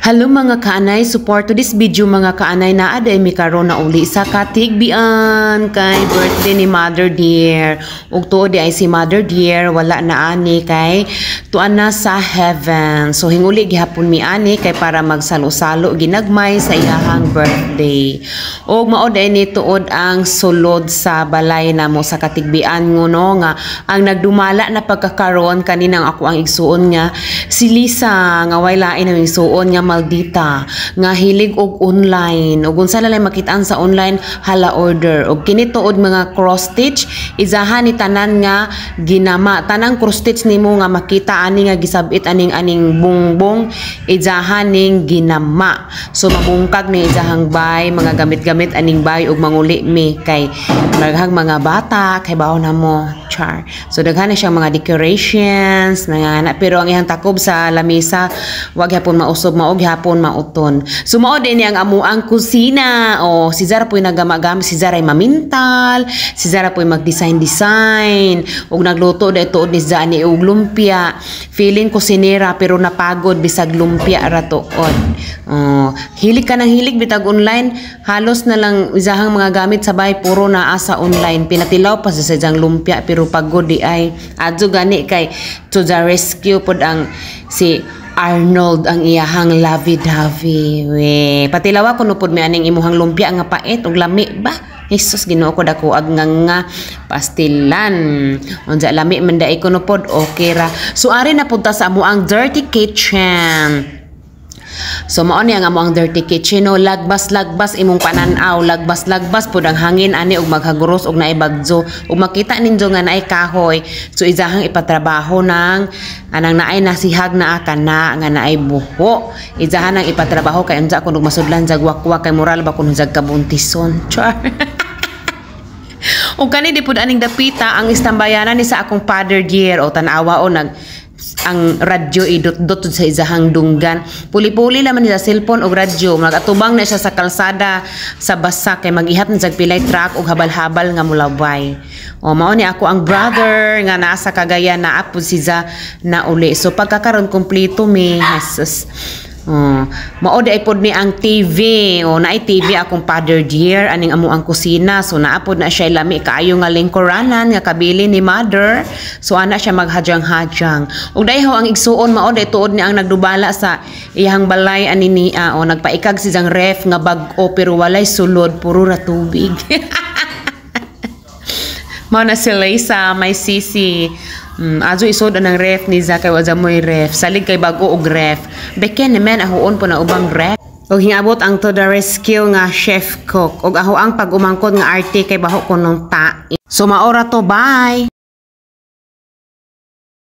Hello mga kaanay, support to this video mga kaanay na aday mi karon na uli sa katigbian kay birthday ni Mother Dear. Ug tuod ay si Mother Dear wala na ani kay tuan na sa heaven. So hinguli gihapon mi ani kay para magsalo-salo ginagmay sa iyahang birthday. Ug mao day ni tuod ang sulod sa balay namo sa katigbian ngono nga ang nagdumala na pagkakaron kaninang ako ang igsuon nga si Lisa nga way lain ang igsuon nga Maldita nga hilig og online ug unsa lalay makitaan sa online hala order ug kini tuod mga cross stitch izahan ni tanan nga ginama tanang cross stitch nimo nga makita ani nga gisabit aning bungbong izahan ning ginama so mabungkag ni izahang bay mga gamit-gamit aning bay ug manguli mi kay daghang mga bata kay bawo na mo char so daghan na siyang mga decorations nga pero ang iyang takob sa lamesa wag hapon mausob maog hapon mauton. Sumao din ang amuang kusina. O si Zara po'y nagamagamit, si Zara ay mamintal, si Zara po'y mag-design. Ug nagluto da ito ni Zani og lumpia. Feeling kusinera pero napagod bisag lumpia ra tuod. Hilig ka ng hilig bitag online, halos na lang izahang mga gamit sa bahay puro naa sa online. Pinatilaw pa sa sadyang lumpia pero pagod di ay adto gani kay to the rescue pod ang si Arnold ang iyahang lovey-dovey. We, patilawa ko nupod may aning imuhang lumpia nga pait ug lami ba? Jesus Ginoo ko dako ag nga pastilan. Unsa lami man dai ko nupod okay ra. So ari na punta sa amo ang dirty kitchen. So mao ni ang among dirty kitchen no lagbas-lagbas imong pananaw lagbas-lagbas pud ang hangin ani ug maghaguros ug naay bagyo ug makita ninyo nga naay kahoy so izahang ipatrabaho nang anang naay nasihag na kana nga naay buho izahan ang ipatrabaho kay unsa kun masudlan jagwakwa kay moral ba kun jag kabuntison char. Ug kani di pud aning dapita ang istambayanan ni sa akong father dear o tan-awa o nag ang radyo idot-dot sa izahang dunggan. Puli-puli naman sa cellphone o radyo. Magatubang na siya sa kalsada sa basa kay mag-ihat na sa pilay truck o habal-habal nga mulabay. O mao ni ako ang brother nga nasa Cagayan na apod siya na uli. So pagkakaroon kompleto mi. Jesus. Mao di ay pod ni ang TV o naay TV akong father dear aning amo ang kusina so naapod na siya lami kaayo nga lingkuranan nga kabili ni mother so ana siya maghajang-hajang ug dayho ang igsuon mao day tuod ni ang nagdubala sa iyang balay ani ni o nagpaikag siyang ref nga bag-o pero walay sulod puro ra tubig. Mao na si Lisa may sisi. Azo isod ang ref ni Zaka waza mo'y ref. Salig kay bago og ref. Beken naman ahoon po na ubang ref. O hingabot ang to the rescue nga chef cook. Og aho ang pag-umangkod nga arte kay baho ko nung ta. So maora to, bye!